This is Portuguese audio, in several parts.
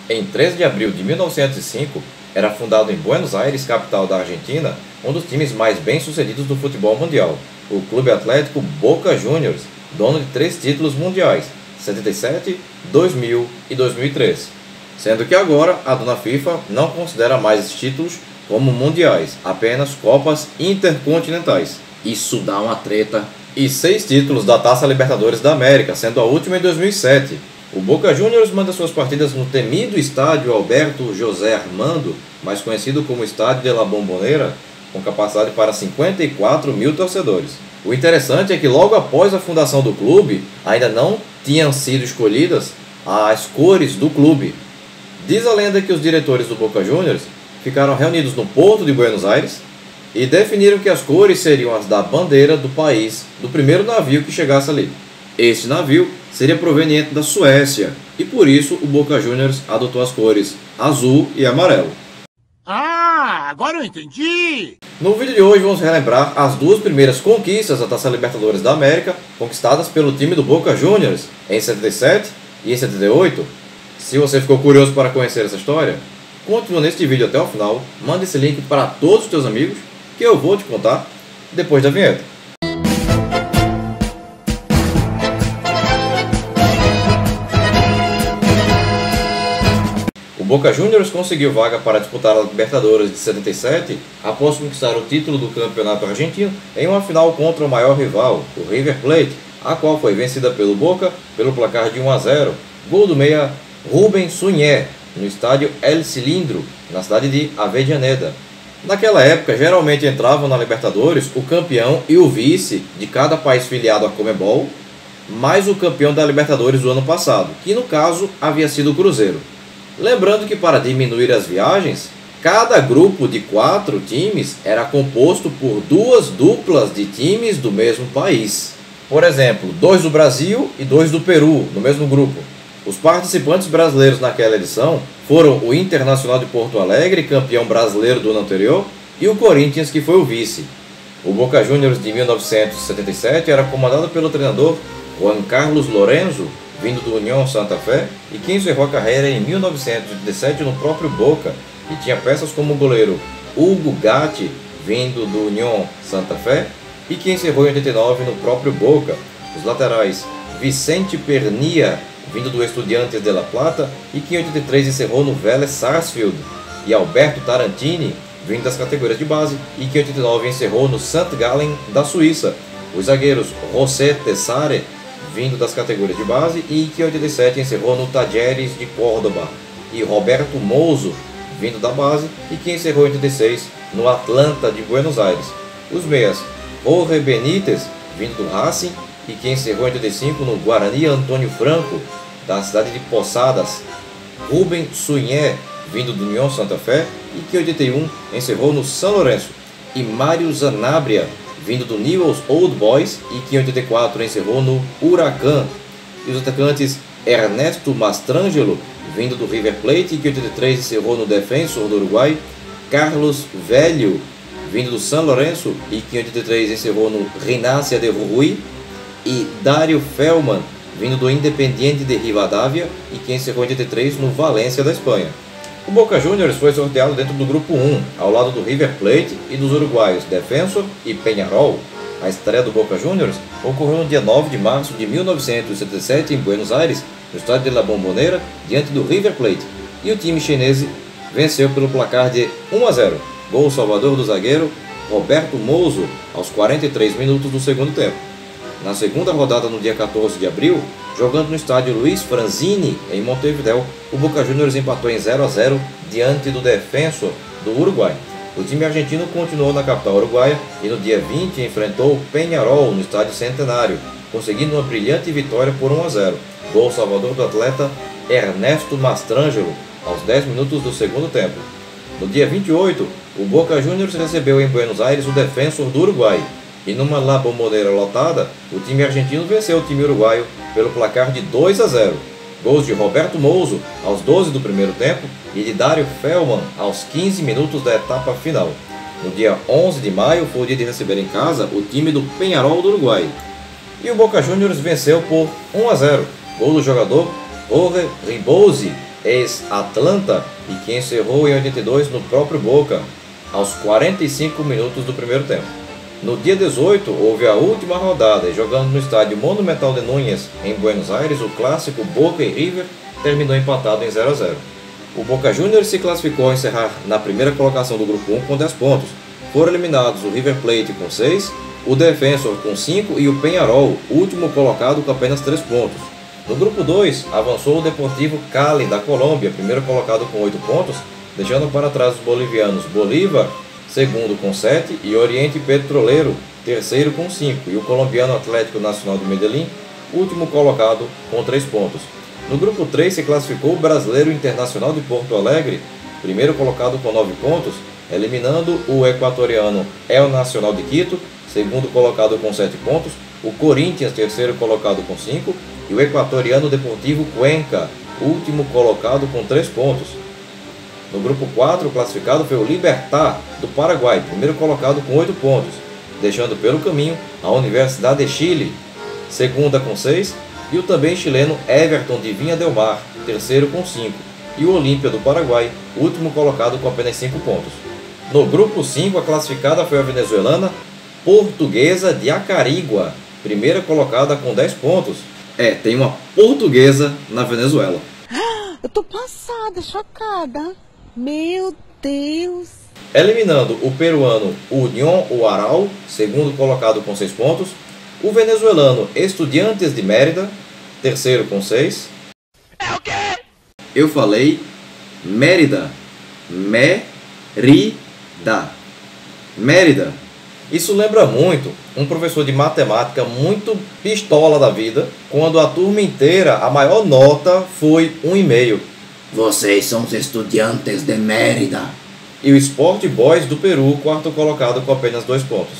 Em 13 de abril de 1905, era fundado em Buenos Aires, capital da Argentina, um dos times mais bem-sucedidos do futebol mundial, o Clube Atlético Boca Juniors, dono de 3 títulos mundiais, 77, 2000 e 2003. Sendo que agora a dona FIFA não considera mais esses títulos como mundiais, apenas Copas Intercontinentais. Isso dá uma treta. E 6 títulos da Taça Libertadores da América, sendo a última em 2007. O Boca Juniors manda suas partidas no temido estádio Alberto José Armando, mais conhecido como Estádio de la Bombonera, com capacidade para 54 mil torcedores. O interessante é que logo após a fundação do clube, ainda não tinham sido escolhidas as cores do clube. Diz a lenda que os diretores do Boca Juniors ficaram reunidos no Porto de Buenos Aires e definiram que as cores seriam as da bandeira do país do primeiro navio que chegasse ali. Este navio seria proveniente da Suécia e por isso o Boca Juniors adotou as cores azul e amarelo. Ah, agora eu entendi! No vídeo de hoje vamos relembrar as 2 primeiras conquistas da Taça Libertadores da América conquistadas pelo time do Boca Juniors em 77 e em 78. Se você ficou curioso para conhecer essa história, continue neste vídeo até o final, mande esse link para todos os seus amigos que eu vou te contar depois da vinheta. O Boca Juniors conseguiu vaga para disputar a Libertadores de 77 após conquistar o título do campeonato argentino em uma final contra o maior rival, o River Plate, a qual foi vencida pelo Boca pelo placar de 1-0, gol do meia Rubem Suñé, no estádio El Cilindro, na cidade de Avellaneda. Naquela época, geralmente entravam na Libertadores o campeão e o vice de cada país filiado à Conmebol, mais o campeão da Libertadores do ano passado, que no caso havia sido o Cruzeiro. Lembrando que para diminuir as viagens, cada grupo de 4 times era composto por 2 duplas de times do mesmo país. Por exemplo, 2 do Brasil e 2 do Peru, no mesmo grupo. Os participantes brasileiros naquela edição foram o Internacional de Porto Alegre, campeão brasileiro do ano anterior, e o Corinthians, que foi o vice. O Boca Juniors de 1977 era comandado pelo treinador Juan Carlos Lorenzo, vindo do União Santa Fé, e que encerrou a carreira em 1987 no próprio Boca, e tinha peças como o goleiro Hugo Gatti, vindo do União Santa Fé, e que encerrou em 89 no próprio Boca. Os laterais Vicente Pernia, vindo do Estudiantes de La Plata, e que em 83 encerrou no Vélez Sarsfield, e Alberto Tarantini, vindo das categorias de base, e que em 89 encerrou no St. Gallen da Suíça. Os zagueiros José Tessare, vindo das categorias de base, e que em 87 encerrou no Talleres de Córdoba, e Roberto Mozo, vindo da base, e que encerrou em 86 no Atlanta de Buenos Aires. Os meias Jorge Benítez, vindo do Racing, e que encerrou em 85 no Guarani Antônio Franco, da cidade de Posadas, Rubem Suñé, vindo do União Santa Fé, e que em 81 encerrou no São Lourenço, e Mário Zanabria, vindo do Newell's Old Boys, e que em 84 encerrou no Huracan. E os atacantes Ernesto Mastrangelo, vindo do River Plate, e que em 83 encerrou no Defensor do Uruguai, Carlos Velho, vindo do São Lourenço, e que em 83 encerrou no Rinácia de Jujuy, e Dário Feldman, vindo do Independiente de Rivadavia, e que encerrou em 83 no Valência da Espanha. O Boca Juniors foi sorteado dentro do grupo 1, ao lado do River Plate e dos uruguaios Defensor e Peñarol. A estreia do Boca Juniors ocorreu no dia 9 de março de 1977 em Buenos Aires, no estádio de la Bombonera, diante do River Plate, e o time chinês venceu pelo placar de 1-0, gol salvador do zagueiro Roberto Mozo, aos 43 minutos do segundo tempo. Na segunda rodada, no dia 14 de abril, jogando no estádio Luiz Franzini, em Montevideo, o Boca Juniors empatou em 0-0 diante do Defensor do Uruguai. O time argentino continuou na capital uruguaia e no dia 20 enfrentou o Peñarol no estádio Centenário, conseguindo uma brilhante vitória por 1-0. Gol salvador do atleta Ernesto Mastrangelo, aos 10 minutos do segundo tempo. No dia 28, o Boca Juniors recebeu em Buenos Aires o Defensor do Uruguai, e numa La Bombonera lotada, o time argentino venceu o time uruguaio pelo placar de 2-0. Gols de Roberto Mozo aos 12 do primeiro tempo e de Dário Feldman aos 15 minutos da etapa final. No dia 11 de maio foi o dia de receber em casa o time do Peñarol do Uruguai. E o Boca Juniors venceu por 1-0. Gol do jogador Jorge Ribose, ex-Atlanta e que encerrou em 82 no próprio Boca, aos 45 minutos do primeiro tempo. No dia 18, houve a última rodada e jogando no estádio Monumental de Núñez, em Buenos Aires, o clássico Boca e River terminou empatado em 0 a 0. O Boca Juniors se classificou ao encerrar na primeira colocação do grupo 1 com 10 pontos. Foram eliminados o River Plate com 6, o Defensor com 5 e o Peñarol, último colocado, com apenas 3 pontos. No grupo 2, avançou o Deportivo Cali da Colômbia, primeiro colocado com 8 pontos, deixando para trás os bolivianos Bolívar, segundo com 7, e Oriente Petroleiro, terceiro com 5, e o colombiano Atlético Nacional de Medellín, último colocado com 3 pontos. No grupo 3 se classificou o brasileiro Internacional de Porto Alegre, primeiro colocado com 9 pontos, eliminando o equatoriano El Nacional de Quito, segundo colocado com 7 pontos, o Corinthians, terceiro colocado com 5, e o equatoriano Deportivo Cuenca, último colocado com 3 pontos. No grupo 4, o classificado foi o Libertad do Paraguai, primeiro colocado com 8 pontos, deixando pelo caminho a Universidade de Chile, segunda com 6, e o também chileno Everton de Vinha del Mar, terceiro com 5, e o Olímpia do Paraguai, último colocado com apenas 5 pontos. No grupo 5, a classificada foi a venezuelana Portuguesa de Acarigua, primeira colocada com 10 pontos. Tem uma portuguesa na Venezuela. Eu tô passada, chocada. Meu Deus. Eliminando o peruano Unión Huaral, segundo colocado com 6 pontos, o venezuelano Estudiantes de Mérida, terceiro com 6. É o quê? Eu falei Mérida. Mérida. Isso lembra muito um professor de matemática muito pistola da vida, quando a turma inteira, a maior nota foi 1,5. Vocês são os estudiantes de Mérida. E o Sport Boys do Peru, quarto colocado com apenas 2 pontos.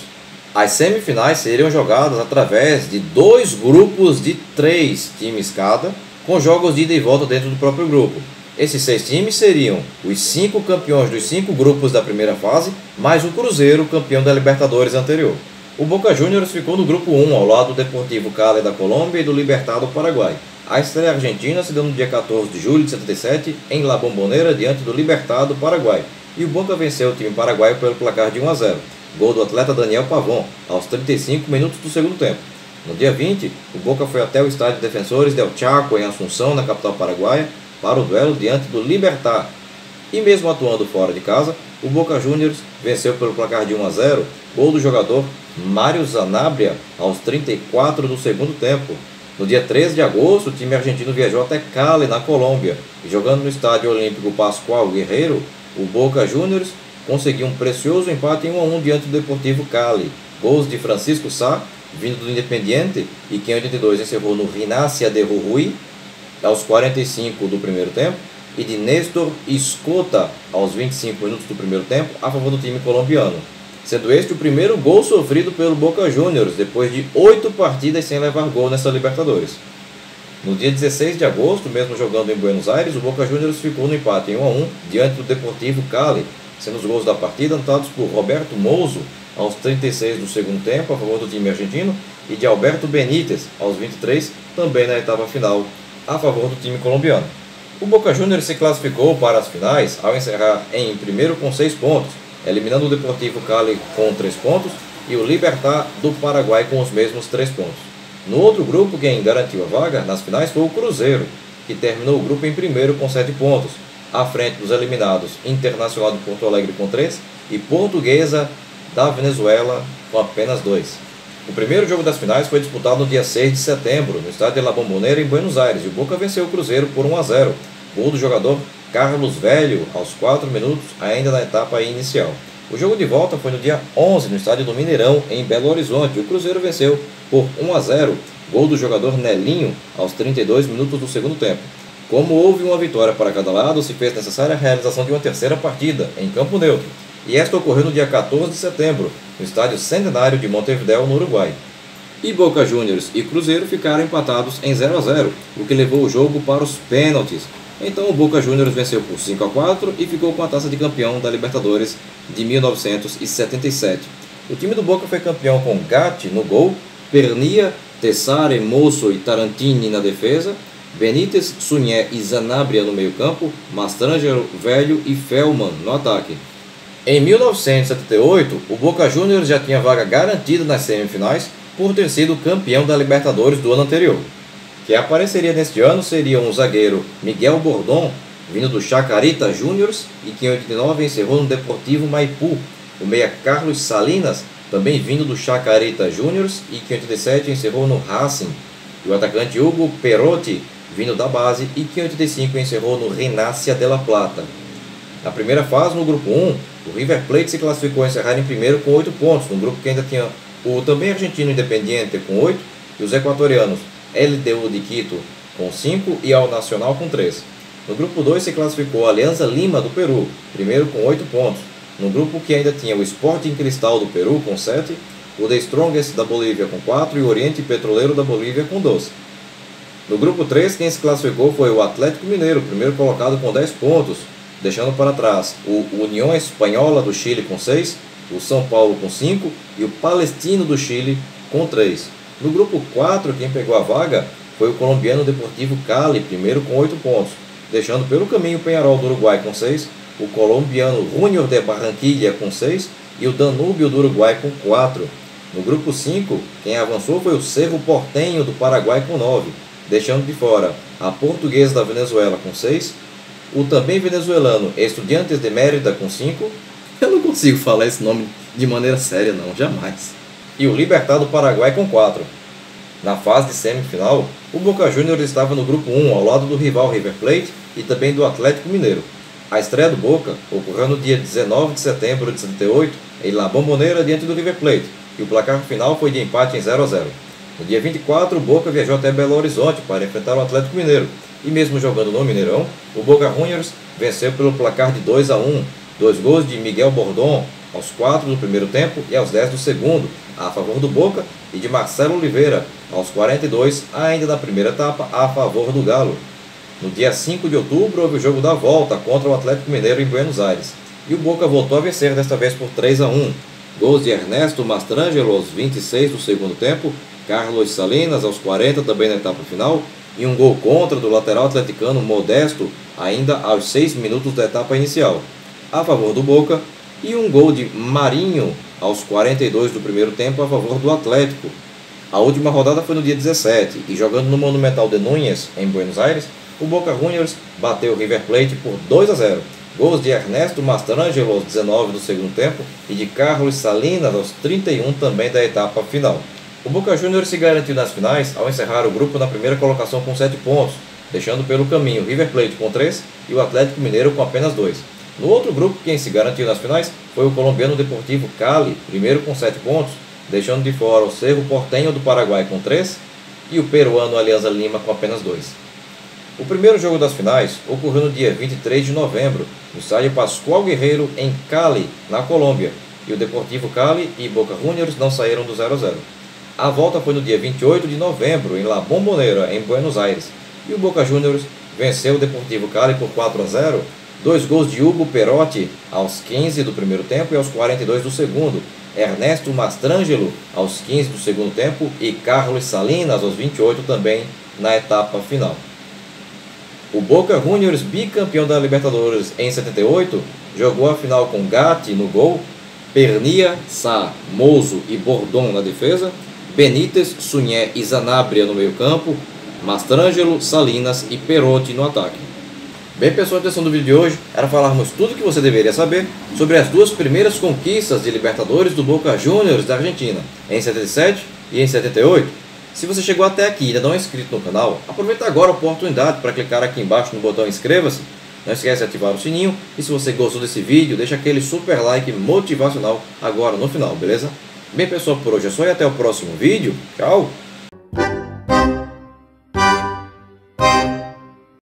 As semifinais seriam jogadas através de 2 grupos de 3 times cada, com jogos de ida e volta dentro do próprio grupo. Esses 6 times seriam os 5 campeões dos 5 grupos da primeira fase, mais o Cruzeiro, campeão da Libertadores anterior. O Boca Juniors ficou no grupo 1, ao lado do Deportivo Cali da Colômbia e do Libertad do Paraguai. A estreia argentina se deu no dia 14 de julho de 77, em La Bombonera, diante do Libertad do Paraguai, e o Boca venceu o time paraguaio pelo placar de 1 a 0. Gol do atleta Daniel Pavón, aos 35 minutos do segundo tempo. No dia 20, o Boca foi até o estádio Defensores del Chaco, em Assunção, na capital paraguaia, para o duelo diante do Libertad. E mesmo atuando fora de casa, o Boca Juniors venceu pelo placar de 1 a 0, gol do jogador Mário Zanabria, aos 34 do segundo tempo. No dia 13 de agosto, o time argentino viajou até Cali, na Colômbia, e jogando no estádio olímpico Pascual Guerreiro, o Boca Juniors conseguiu um precioso empate em 1 a 1 diante do Deportivo Cali. Gols de Francisco Sá, vindo do Independiente, e que em 82 encerrou no Rinácia de Jujuy, aos 45 do primeiro tempo, e de Néstor Escota, aos 25 minutos do primeiro tempo, a favor do time colombiano, sendo este o primeiro gol sofrido pelo Boca Juniors, depois de 8 partidas sem levar gol nesta Libertadores. No dia 16 de agosto, mesmo jogando em Buenos Aires, o Boca Juniors ficou no empate em 1 a 1 diante do Deportivo Cali, sendo os gols da partida anotados por Roberto Mouso, aos 36 do segundo tempo, a favor do time argentino, e de Alberto Benítez, aos 23, também na etapa final, a favor do time colombiano. O Boca Juniors se classificou para as finais ao encerrar em primeiro com 6 pontos, eliminando o Deportivo Cali com 3 pontos e o Libertad do Paraguai com os mesmos 3 pontos. No outro grupo, quem garantiu a vaga nas finais foi o Cruzeiro, que terminou o grupo em primeiro com 7 pontos, à frente dos eliminados Internacional de Porto Alegre com 3 e Portuguesa da Venezuela com apenas 2. O primeiro jogo das finais foi disputado no dia 6 de setembro, no estádio de La Bombonera, em Buenos Aires, e o Boca venceu o Cruzeiro por 1 a 0, gol do jogador Carlos Velho, aos 4 minutos, ainda na etapa inicial. O jogo de volta foi no dia 11, no estádio do Mineirão, em Belo Horizonte, e o Cruzeiro venceu por 1 a 0, gol do jogador Nelinho, aos 32 minutos do segundo tempo. Como houve uma vitória para cada lado, se fez necessária a realização de uma terceira partida, em campo neutro, e esta ocorreu no dia 14 de setembro, no estádio Centenário de Montevidéu, no Uruguai. E Boca Juniors e Cruzeiro ficaram empatados em 0 a 0, o que levou o jogo para os pênaltis. Então o Boca Juniors venceu por 5 a 4 e ficou com a taça de campeão da Libertadores de 1977. O time do Boca foi campeão com Gatti no gol, Pernia, Tessare, Mosso e Tarantini na defesa, Benítez, Suñé e Sanabria no meio campo, Mastrangelo, Velho e Felman no ataque. Em 1978, o Boca Juniors já tinha vaga garantida nas semifinais por ter sido campeão da Libertadores do ano anterior. Quem apareceria neste ano seriam o zagueiro Miguel Bordón, vindo do Chacarita Juniors, e que em 89 encerrou no Deportivo Maipú, o meia Carlos Salinas, também vindo do Chacarita Juniors, e que em 87 encerrou no Racing, e o atacante Hugo Perotti, vindo da base, e que em 85 encerrou no Renacia de La Plata. Na primeira fase, no grupo 1, o River Plate se classificou a encerrar em primeiro com 8 pontos, num grupo que ainda tinha o também argentino Independiente com 8 e os equatorianos LDU de Quito com 5 e Al Nacional com 3. No grupo 2 se classificou a Alianza Lima do Peru, primeiro com 8 pontos, num grupo que ainda tinha o Sporting Cristal do Peru com 7, o The Strongest da Bolívia com 4 e o Oriente Petroleiro da Bolívia com 12. No grupo 3, quem se classificou foi o Atlético Mineiro, primeiro colocado com 10 pontos, deixando para trás o União Espanhola do Chile com 6, o São Paulo com 5 e o Palestino do Chile com 3. No grupo 4, quem pegou a vaga foi o colombiano Deportivo Cali, primeiro com 8 pontos, deixando pelo caminho o Peñarol do Uruguai com 6, o colombiano Junior de Barranquilla com 6 e o Danúbio do Uruguai com 4. No grupo 5, quem avançou foi o Cerro Porteño do Paraguai com 9, deixando de fora a Portuguesa da Venezuela com 6, o também venezuelano Estudiantes de Mérida com 5, eu não consigo falar esse nome de maneira séria não, jamais, e o Libertad do Paraguai com 4. Na fase de semifinal, o Boca Juniors estava no grupo 1 ao lado do rival River Plate e também do Atlético Mineiro. A estreia do Boca ocorreu no dia 19 de setembro de 78 em La Bombonera diante do River Plate, e o placar final foi de empate em 0-0. No dia 24, o Boca viajou até Belo Horizonte para enfrentar o Atlético Mineiro, e mesmo jogando no Mineirão, o Boca Juniors venceu pelo placar de 2-1, 2 gols de Miguel Bordón aos 4 do primeiro tempo e aos 10 do segundo, a favor do Boca, e de Marcelo Oliveira aos 42, ainda na primeira etapa, a favor do Galo. No dia 5 de outubro, houve o jogo da volta contra o Atlético Mineiro em Buenos Aires, e o Boca voltou a vencer, desta vez por 3-1. Gols de Ernesto Mastrangelo aos 26 do segundo tempo, Carlos Salinas aos 40 também na etapa final, e um gol contra do lateral atleticano Modesto, ainda aos 6 minutos da etapa inicial, a favor do Boca, e um gol de Marinho aos 42 do primeiro tempo a favor do Atlético. A última rodada foi no dia 17, e jogando no Monumental de Núñez, em Buenos Aires, o Boca Juniors bateu o River Plate por 2-0. Gols de Ernesto Mastrangelo aos 19 do segundo tempo e de Carlos Salinas aos 31 também da etapa final. O Boca Juniors se garantiu nas finais ao encerrar o grupo na primeira colocação com 7 pontos, deixando pelo caminho o River Plate com 3 e o Atlético Mineiro com apenas 2. No outro grupo, quem se garantiu nas finais foi o colombiano Deportivo Cali, primeiro com 7 pontos, deixando de fora o Cerro Porteño do Paraguai com 3 e o peruano Alianza Lima com apenas 2. O primeiro jogo das finais ocorreu no dia 23 de novembro, no estádio Pascual Guerreiro, em Cali, na Colômbia, e o Deportivo Cali e Boca Juniors não saíram do 0-0. A volta foi no dia 28 de novembro, em La Bombonera, em Buenos Aires, e o Boca Juniors venceu o Deportivo Cali por 4-0, 2 gols de Hugo Perotti aos 15 do primeiro tempo e aos 42 do segundo, Ernesto Mastrangelo aos 15 do segundo tempo e Carlos Salinas aos 28 também na etapa final. O Boca Juniors, bicampeão da Libertadores em 78, jogou a final com Gatti no gol, Pernia, Sá, Mozo e Bordón na defesa, Benítez, Suñé e Sanabria no meio campo, Mastrangelo, Salinas e Perotti no ataque. Bem, pessoal, a intenção do vídeo de hoje era falarmos tudo o que você deveria saber sobre as duas primeiras conquistas de Libertadores do Boca Juniors da Argentina, em 77 e em 78. Se você chegou até aqui e ainda não é inscrito no canal, aproveita agora a oportunidade para clicar aqui embaixo no botão inscreva-se. Não esquece de ativar o sininho e se você gostou desse vídeo, deixa aquele super like motivacional agora no final, beleza? Bem, pessoal, por hoje é só e até o próximo vídeo. Tchau!